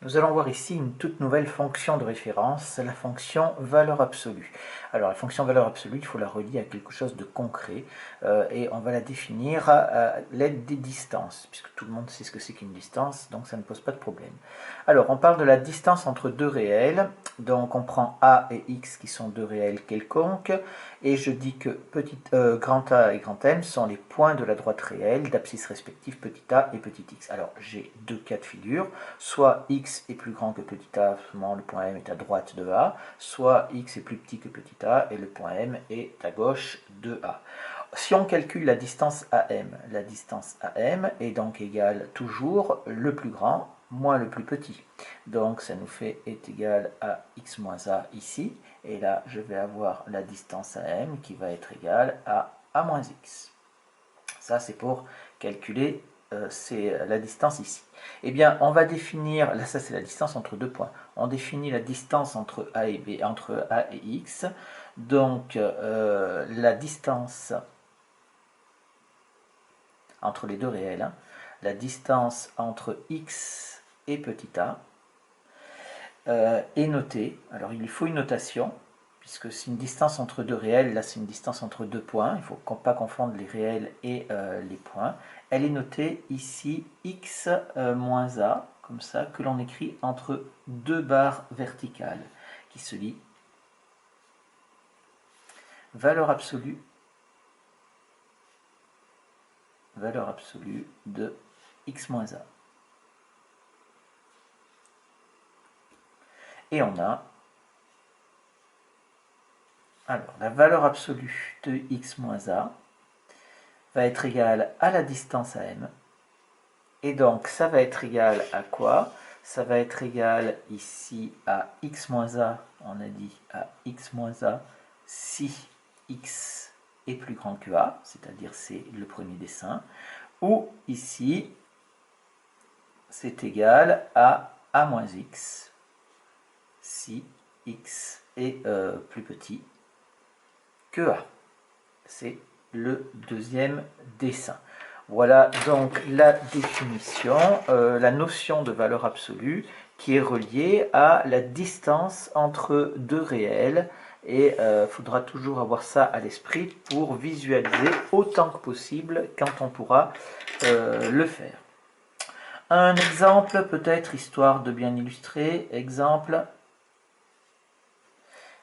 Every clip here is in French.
Nous allons voir ici une toute nouvelle fonction de référence, la fonction valeur absolue. Alors la fonction valeur absolue, il faut la relier à quelque chose de concret et on va la définir à l'aide des distances, puisque tout le monde sait ce que c'est qu'une distance, donc ça ne pose pas de problème. Alors on parle de la distance entre deux réels, donc on prend A et X qui sont deux réels quelconques, et je dis que grand A et grand M sont les points de la droite réelle d'abscisse respective petit a et petit x. Alors j'ai deux cas de figure, soit x est plus grand que petit a, le point M est à droite de A, soit x est plus petit que petit a et le point M est à gauche de A. Si on calcule la distance AM, la distance AM est donc égale toujours le plus grand moins le plus petit. Donc ça nous fait est égal à x moins a ici. Et là, je vais avoir la distance AM qui va être égale à a moins x. Ça, c'est pour calculer la distance ici. Eh bien, on va définir, là ça c'est la distance entre deux points, on définit la distance entre A et B, entre A et X, donc la distance entre les deux réels, hein, la distance entre X et petit a est notée, alors il faut une notation, puisque c'est une distance entre deux réels, là c'est une distance entre deux points, il ne faut pas confondre les réels et les points. Elle est notée ici x moins a, comme ça, que l'on écrit entre deux barres verticales, qui se lit valeur absolue de x moins a. Et on a alors la valeur absolue de x moins a va être égale à la distance à m. Et donc, ça va être égal à quoi? Ça va être égal ici à x moins a, on a dit à x moins a si x est plus grand que a, c'est-à-dire c'est le premier dessin, ou ici, c'est égal à moins x si x est plus petit que a. C'est le deuxième dessin. Voilà donc la définition, la notion de valeur absolue qui est reliée à la distance entre deux réels et il faudra toujours avoir ça à l'esprit pour visualiser autant que possible quand on pourra le faire. Un exemple peut-être, histoire de bien illustrer, exemple,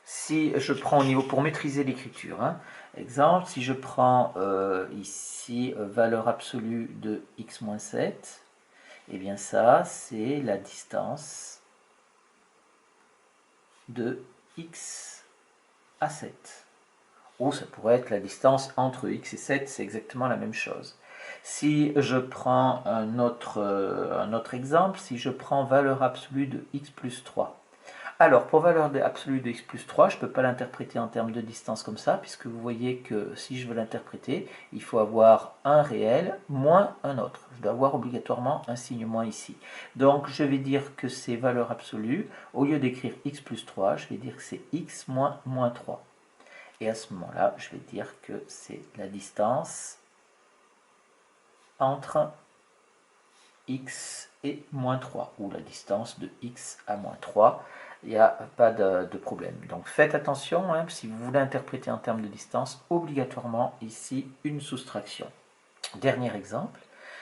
si je prends au niveau pour maîtriser l'écriture, hein, exemple, si je prends ici valeur absolue de x-7, et bien ça c'est la distance de x à 7. Ou ça pourrait être la distance entre x et 7, c'est exactement la même chose. Si je prends un autre exemple, si je prends valeur absolue de x plus 3, alors, pour valeur absolue de x plus 3, je ne peux pas l'interpréter en termes de distance comme ça, puisque vous voyez que si je veux l'interpréter, il faut avoir un réel moins un autre. Je dois avoir obligatoirement un signe moins ici. Donc, je vais dire que c'est valeur absolue. Au lieu d'écrire x plus 3, je vais dire que c'est x moins moins 3. Et à ce moment-là, je vais dire que c'est la distance entre x et moins 3, ou la distance de x à moins 3. Il n'y a pas de problème. Donc faites attention, hein, si vous voulez interpréter en termes de distance, obligatoirement ici une soustraction. Dernier exemple,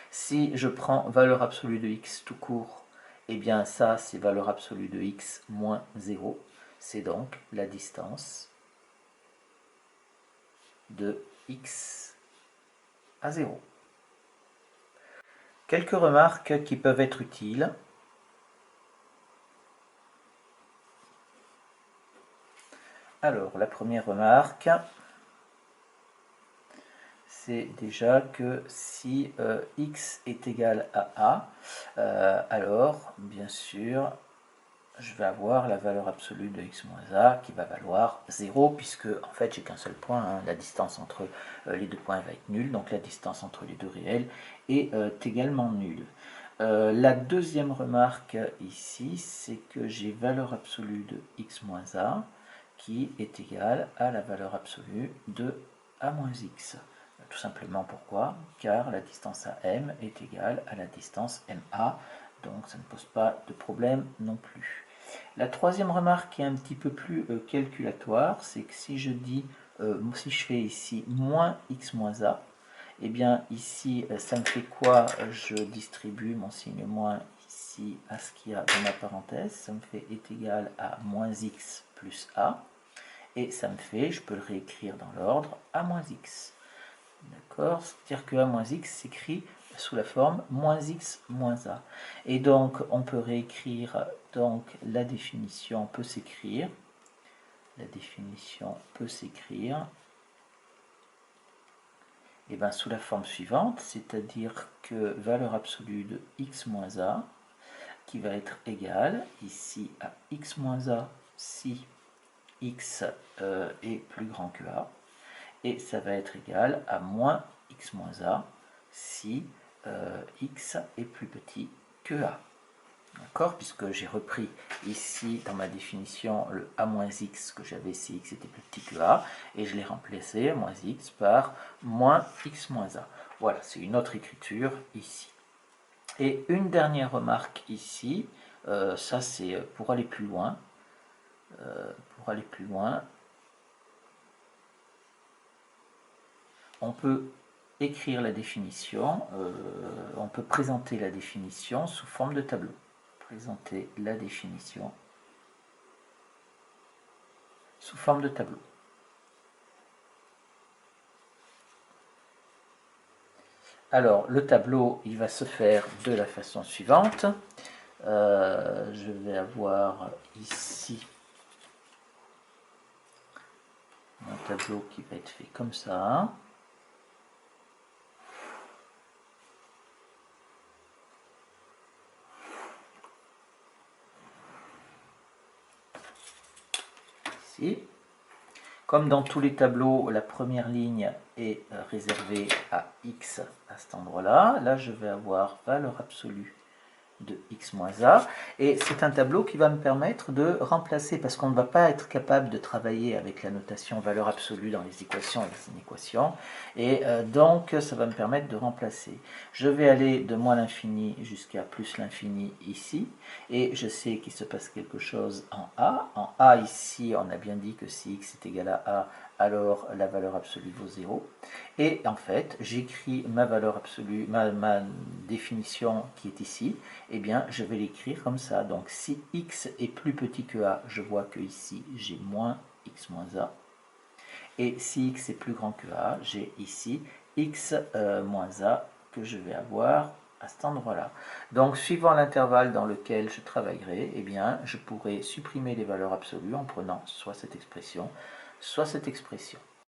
si je prends valeur absolue de x tout court, et bien ça c'est valeur absolue de x moins 0, c'est donc la distance de x à 0. Quelques remarques qui peuvent être utiles. Alors, la première remarque, c'est déjà que si x est égal à a, alors, bien sûr, je vais avoir la valeur absolue de x moins a qui va valoir 0, puisque, en fait, j'ai qu'un seul point, hein, la distance entre les deux points va être nulle, donc la distance entre les deux réels est également nulle. La deuxième remarque ici, c'est que j'ai valeur absolue de x moins a, qui est égale à la valeur absolue de a moins x. Tout simplement pourquoi? Car la distance à m est égale à la distance ma donc ça ne pose pas de problème non plus. La troisième remarque qui est un petit peu plus calculatoire, c'est que si je dis, si je fais ici moins x moins a, et bien ici ça me fait quoi? Je distribue mon signe moins ici à ce qu'il y a dans ma parenthèse, ça me fait est égal à moins x plus a, et ça me fait, je peux le réécrire dans l'ordre, a moins x. D'accord? C'est-à-dire que a moins x s'écrit sous la forme moins x moins a. Et donc, on peut réécrire, donc la définition peut s'écrire. La définition peut s'écrire et bien, sous la forme suivante, c'est-à-dire que valeur absolue de x moins a qui va être égale ici à x moins a si x est plus grand que a, et ça va être égal à moins x moins a si x est plus petit que a. D'accord? Puisque j'ai repris ici dans ma définition le a moins x que j'avais si x était plus petit que a, et je l'ai remplacé moins x par moins x moins a. Voilà, c'est une autre écriture ici. Et une dernière remarque ici, ça c'est pour aller plus loin. On peut écrire la définition, on peut présenter la définition sous forme de tableau. Présenter la définition sous forme de tableau. Alors, le tableau, il va se faire de la façon suivante. Je vais avoir ici un tableau qui va être fait comme ça. Ici. Comme dans tous les tableaux, la première ligne est réservée à x à cet endroit-là. Là, je vais avoir valeur absolue de x moins a, et c'est un tableau qui va me permettre de remplacer, parce qu'on ne va pas être capable de travailler avec la notation valeur absolue dans les équations et les inéquations, et donc ça va me permettre de remplacer. Je vais aller de moins l'infini jusqu'à plus l'infini ici, et je sais qu'il se passe quelque chose en a. En a ici, on a bien dit que si x est égal à a, alors la valeur absolue vaut 0. Et en fait, j'écris ma valeur absolue, ma définition qui est ici, eh bien, je vais l'écrire comme ça. Donc, si x est plus petit que a, je vois que ici, j'ai moins x moins a. Et si x est plus grand que a, j'ai ici x moins a que je vais avoir à cet endroit-là. Donc, suivant l'intervalle dans lequel je travaillerai, eh bien, je pourrai supprimer les valeurs absolues en prenant soit cette expression, soit cette expression.